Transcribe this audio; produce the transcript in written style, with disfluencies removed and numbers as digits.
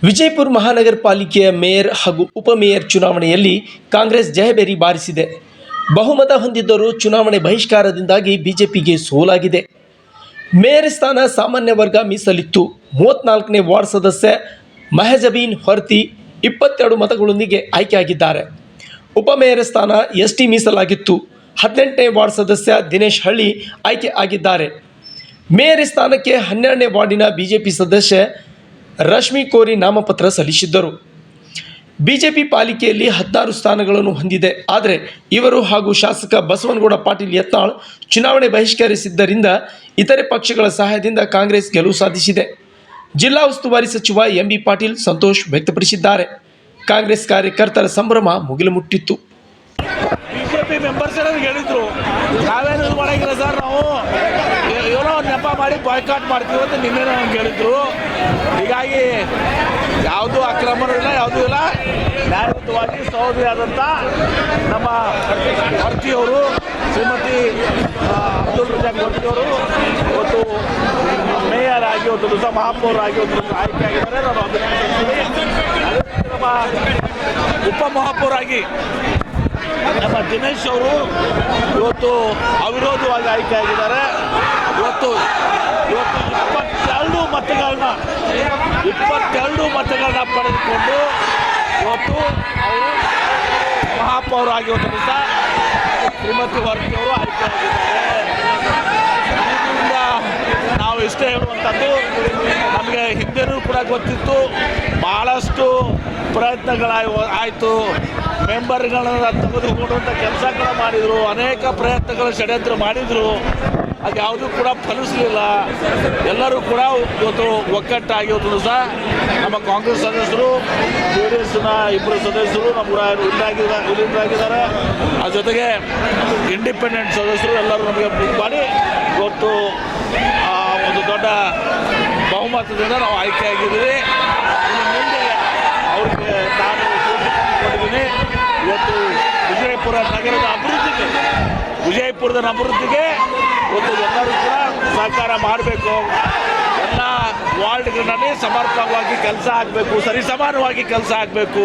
ವಿಜಯಪುರ ಮಹಾನಗರ ಪಾಲಿಕೆಯ ಮೇಯರ್ ಹಾಗೂ ಉಪಮೇಯರ್ ಚುನಾವಣೆಯಲ್ಲಿ ಕಾಂಗ್ರೆಸ್ ಜಯಬೇರಿ ಬಾರಿಸಿದೆ. ಬಹುಮತ ಹೊಂದಿದ್ದರೂ ಚುನಾವಣೆ ಬಹಿಷ್ಕಾರದಿಂದಾಗಿ ಬಿಜೆಪಿಗೆ ಸೋಲಾಗಿದೆ. ಮೇಯರ್ ಸ್ಥಾನ ಸಾಮಾನ್ಯ ವರ್ಗ ಮೀಸಲಿತ್ತು. 34ನೇ ವಾರ್ಡ್ ಸದಸ್ಯ ಮೆಹಜಬೀನ್ ಹೊರತಿ 22 ಮತಗಳೊಂದಿಗೆ ಆಯ್ಕೆಯಾಗಿದ್ದಾರೆ. ಉಪಮೇಯರ್ ಸ್ಥಾನ ಎಸ್ಟಿ ಮೀಸಲಾಗಿತ್ತು. 18ನೇ ವಾರ್ಡ್ ಸದಸ್ಯ ದಿನೇಶ್ ಹಳ್ಳಿ ಆಯ್ಕೆ ಆಗಿದ್ದಾರೆ. ಮೇಯರ್ ಸ್ಥಾನಕ್ಕೆ 12ನೇ ವಾರ್ಡಿನ ಬಿಜೆಪಿ ಸದಸ್ಯ ರಶ್ಮಿ ಕೋರಿ ನಾಮಪತ್ರ ಸಲ್ಲಿಸಿದ್ದರು. ಬಿಜೆಪಿ ಪಾಲಿಕೆಯಲ್ಲಿ 16 ಸ್ಥಾನಗಳನ್ನು ಹೊಂದಿದೆ. ಆದರೆ ಇವರು ಹಾಗೂ ಶಾಸಕ ಬಸವನಗೌಡ ಪಾಟೀಲ್ ಯತ್ನಾಳ್ ಚುನಾವಣೆ ಬಹಿಷ್ಕರಿಸಿದ್ದರಿಂದ ಇತರೆ ಪಕ್ಷಗಳ ಸಹಾಯದಿಂದ ಕಾಂಗ್ರೆಸ್ ಗೆಲುವು ಸಾಧಿಸಿದೆ. ಜಿಲ್ಲಾ ಉಸ್ತುವಾರಿ ಸಚಿವ ಎಂಬಿ ಪಾಟೀಲ್ ಸಂತೋಷ ವ್ಯಕ್ತಪಡಿಸಿದ್ದಾರೆ. ಕಾಂಗ್ರೆಸ್ ಕಾರ್ಯಕರ್ತರ ಸಂಭ್ರಮ ಮುಗಿಲು ಮುಟ್ಟಿತ್ತು. ಬಿಜೆಪಿ ಮೆಂಬರ್ಸ್ ಹೇಳಿದ್ರು, ನಾವೇನು ಮಾಡಂಗಿಲ್ಲ ಸರ್, ನಾವು ಏನೋ ನೆಪ ಮಾಡಿ ಬಾಯ್ಕಾಟ್ ಮಾಡ್ತೀವಿ ಅಂತ ನಿನ್ನೆ ನಮ್ಗೆ ಹೇಳಿದ್ರು. ಹೀಗಾಗಿ ಯಾವುದೂ ಅಕ್ರಮನೂ ಇಲ್ಲ, ಯಾವುದೂ ಇಲ್ಲ. ನ್ಯಾಯಯುತವಾಗಿ ಸಹೋದರಿಯಾದಂಥ ನಮ್ಮ ಹೊರತಿಯವರು, ಶ್ರೀಮತಿ ಅಬ್ದುಲ್ ರಜಾಕ್ ಹೊರತಿಯವರು ಇವತ್ತು ಮೇಯರ್ ಆಗಿ ಒಂದು ದಿವಸ ಮಹಾಪೌರಾಗಿ ಒಂದು ದಿವಸ ಆಯ್ಕೆಯಾಗಿದ್ದಾರೆ. ನಾನು ಅಭಿನಂದಿಸ್ತೀನಿ. ನಮ್ಮ ಉಪಮಹಾಪೌರಾಗಿ ನಮ್ಮ ದಿನೇಶ್ ಅವರು ಇವತ್ತು ಅವಿರೋಧವಾಗಿ ಆಯ್ಕೆಯಾಗಿದ್ದಾರೆ. ಇವತ್ತು 22 ಮತಗಳನ್ನ ಪಡೆದುಕೊಂಡು ಇವತ್ತು ಅವರು ಮಹಾಪೌರಾಗಿ ಒಂದು ದಿವಸ ಶ್ರೀಮತಿ ವರ್ತಿಯವರು ಆಯ್ಕೆಯಾಗಿದ್ದಾರೆ. ಇದರಿಂದ ನಾವು ಇಷ್ಟೇ ಹೇಳುವಂಥದ್ದು, ನಮಗೆ ಹಿಂದೆನೂ ಕೂಡ ಗೊತ್ತಿತ್ತು, ಭಾಳಷ್ಟು ಪ್ರಯತ್ನಗಳಾಯಿತು, ಮೆಂಬರ್ಗಳನ್ನು ತೆಗೆದುಕೊಳ್ಳುವಂಥ ಕೆಲಸಗಳು ಮಾಡಿದರು, ಅನೇಕ ಪ್ರಯತ್ನಗಳ ಷಡ್ಯಂತ್ರ ಮಾಡಿದರು. ಅದು ಯಾವುದೂ ಕೂಡ ಫಲಿಸಲಿಲ್ಲ. ಎಲ್ಲರೂ ಕೂಡ ಇವತ್ತು ಒಗ್ಗಟ್ಟಾಗಿ ಒಂದು ದಿವಸ ನಮ್ಮ ಕಾಂಗ್ರೆಸ್ ಸದಸ್ಯರು, ಜೆ ಡಿ ಎಸ್ನ 2 ಸದಸ್ಯರು ನಮ್ಮ ವಿಲೀನರಾಗಿದ್ದಾರೆ. ಅದ್ರ ಜೊತೆಗೆ ಇಂಡಿಪೆಂಡೆಂಟ್ ಸದಸ್ಯರು ಎಲ್ಲರೂ ನಮಗೆ ಬುಕ್ ಮಾಡಿ ಇವತ್ತು ಒಂದು ದೊಡ್ಡ ಬಹುಮತದಿಂದ ನಾವು ಆಯ್ಕೆಯಾಗಿದ್ದೀವಿ. ಇನ್ನು ಮುಂದೆ ಅವ್ರಿಗೆ ನಾನು ಕೊಟ್ಟಿದ್ದೀನಿ. ಇವತ್ತು ವಿಜಯಪುರದ ಅಭಿವೃದ್ಧಿಗೆ ಇವತ್ತು ಎಲ್ಲರೂ ಕೂಡ ಸಹಕಾರ ಮಾಡಬೇಕು. ಎಲ್ಲ ವಾರ್ಡ್ಗಳಲ್ಲಿ ಸಮರ್ಪಕವಾಗಿ ಕೆಲಸ ಆಗಬೇಕು, ಸರಿಸಮಾನವಾಗಿ ಕೆಲಸ ಆಗಬೇಕು.